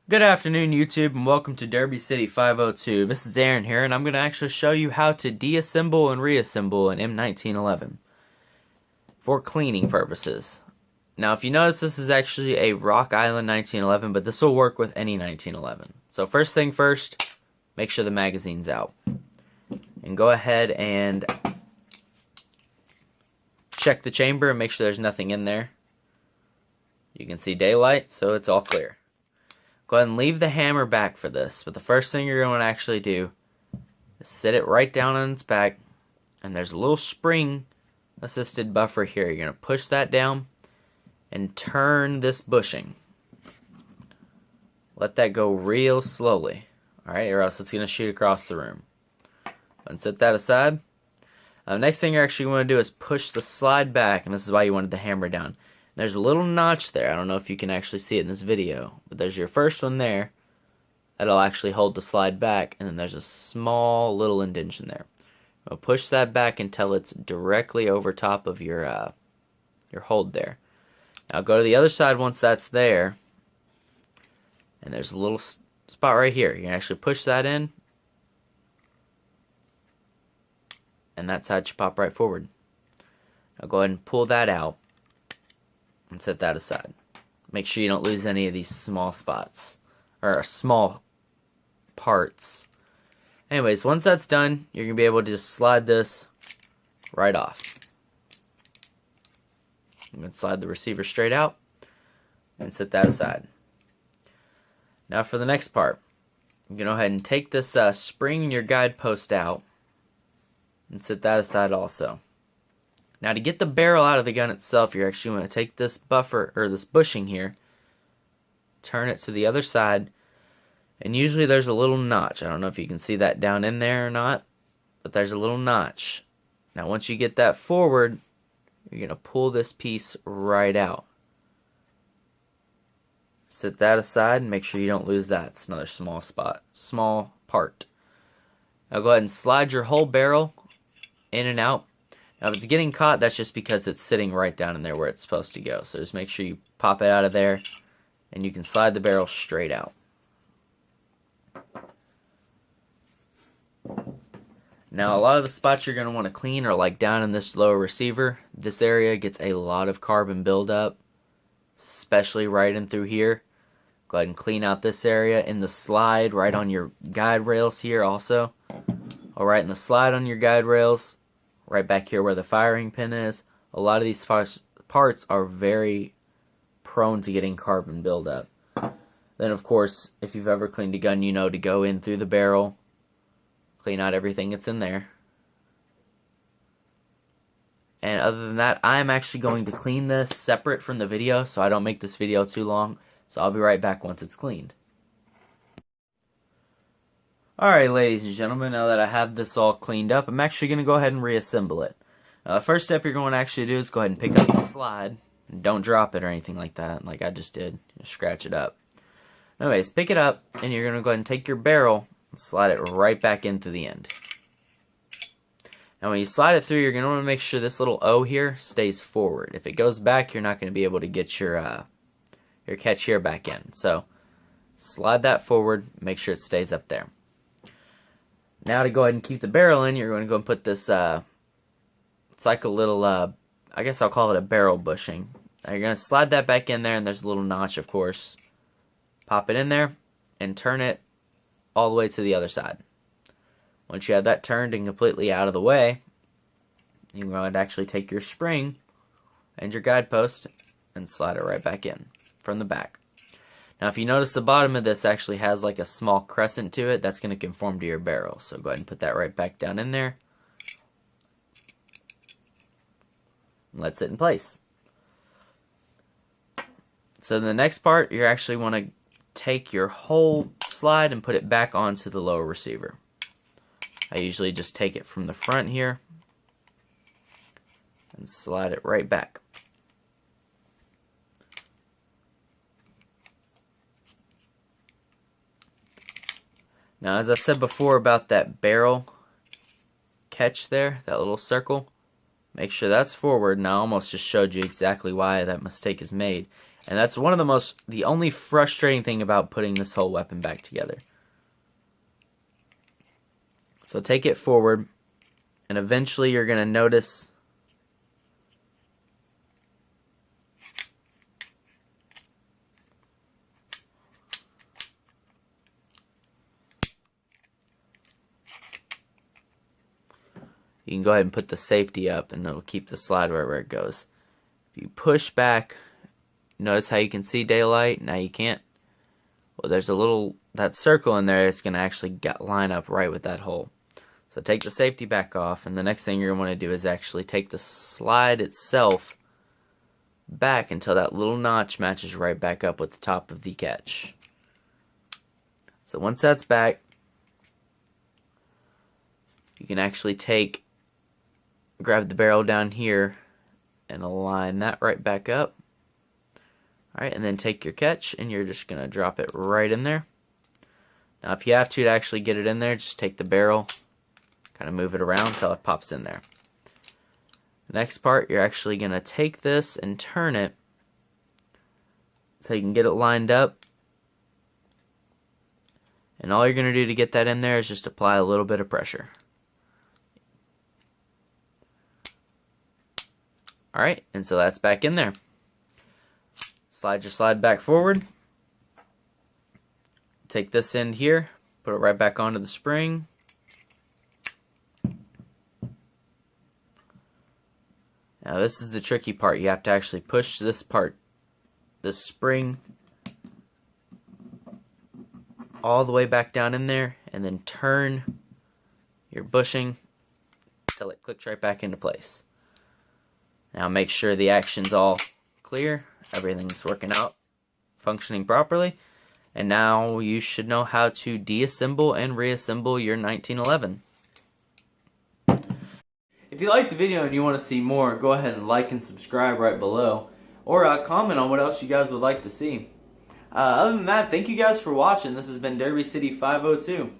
Good afternoon, YouTube, and welcome to Derby City 502. This is Aaron here, and I'm going to actually show you how to deassemble and reassemble an M1911 for cleaning purposes. Now, if you notice, this is actually a Rock Island 1911, but this will work with any 1911. So first thing first, make sure the magazine's out. And go ahead and check the chamber and make sure there's nothing in there. You can see daylight, so it's all clear. Go ahead and leave the hammer back for this, but the first thing you're going to actually do is sit it right down on its back, and there's a little spring assisted buffer here. You're going to push that down and turn this bushing. Let that go real slowly, alright, or else it's going to shoot across the room. And set that aside. Next thing you're actually going to do is push the slide back, and this is why you wanted the hammer down. There's a little notch there. I don't know if you can actually see it in this video, but there's your first one there. That'll actually hold the slide back, and then there's a small little indentation there. We'll push that back until it's directly over top of your hold there. Now go to the other side once that's there, and there's a little spot right here. You can actually push that in, and that side should pop right forward. Now go ahead and pull that out and set that aside. Make sure you don't lose any of these small spots or small parts. Anyways, once that's done, you're going to be able to just slide this right off. I'm going to slide the receiver straight out and set that aside. Now for the next part, you can go ahead and take this spring in your guidepost out and set that aside also. Now to get the barrel out of the gun itself, you're actually going to take this buffer, or this bushing here, turn it to the other side, and usually there's a little notch. I don't know if you can see that down in there or not, but there's a little notch. Now once you get that forward, you're going to pull this piece right out. Set that aside and make sure you don't lose that. It's another small part. Now go ahead and slide your whole barrel in and out. Now if it's getting caught, that's just because it's sitting right down in there where it's supposed to go. So just make sure you pop it out of there, and you can slide the barrel straight out. Now a lot of the spots you're going to want to clean are like down in this lower receiver. This area gets a lot of carbon buildup, especially right in through here. Go ahead and clean out this area. In the slide, right on your guide rails here also. Alright, in the slide on your guide rails, right back here where the firing pin is, a lot of these parts are very prone to getting carbon buildup. Then of course, if you've ever cleaned a gun, you know to go in through the barrel, clean out everything that's in there. And other than that, I'm actually going to clean this separate from the video so I don't make this video too long. So I'll be right back once it's cleaned. Alright, ladies and gentlemen, now that I have this all cleaned up, I'm actually going to go ahead and reassemble it. The first step you're going to actually do is go ahead and pick up the slide. And don't drop it or anything like that, like I just did. Just scratch it up. Anyways, pick it up, and you're going to go ahead and take your barrel and slide it right back into the end. Now when you slide it through, you're going to want to make sure this little O here stays forward. If it goes back, you're not going to be able to get your catch here back in. So slide that forward, make sure it stays up there. Now to go ahead and keep the barrel in, you're going to go and put this, it's like a little, I guess I'll call it a barrel bushing. Now you're going to slide that back in there, and there's a little notch, of course. Pop it in there, and turn it all the way to the other side. Once you have that turned and completely out of the way, you can go ahead and actually take your spring and your guidepost and slide it right back in from the back. Now if you notice, the bottom of this actually has like a small crescent to it. That's going to conform to your barrel. So go ahead and put that right back down in there. And let it sit in place. So the next part, you actually want to take your whole slide and put it back onto the lower receiver. I usually just take it from the front here and slide it right back. Now, as I said before about that barrel catch there, that little circle, Make sure that's forward. Now I almost just showed you exactly why that mistake is made. And that's one of the only frustrating thing about putting this whole weapon back together. So take it forward, and eventually you're going to notice you can go ahead and put the safety up, and it'll keep the slide right where it goes. If you push back, notice how you can see daylight. Now you can't. Well, there's a little, that circle in there, it's going to actually line up right with that hole. So take the safety back off, and the next thing you're going to want to do is actually take the slide itself back until that little notch matches right back up with the top of the catch. So once that's back, you can actually grab the barrel down here and align that right back up. Alright, and then take your catch and you're just going to drop it right in there. Now if you have to actually get it in there, just take the barrel, kind of move it around until it pops in there. The next part, you're actually going to take this and turn it so you can get it lined up. And all you're going to do to get that in there is just apply a little bit of pressure. Alright, and so that's back in there. Slide your slide back forward. Take this end here, put it right back onto the spring. Now this is the tricky part. You have to actually push this part, this spring, all the way back down in there, and then turn your bushing until it clicks right back into place. Now make sure the action's all clear, everything's working out, functioning properly, and now you should know how to deassemble and reassemble your 1911. If you liked the video and you want to see more, go ahead and like and subscribe right below, or comment on what else you guys would like to see. Other than that, thank you guys for watching. This has been Derby City 502.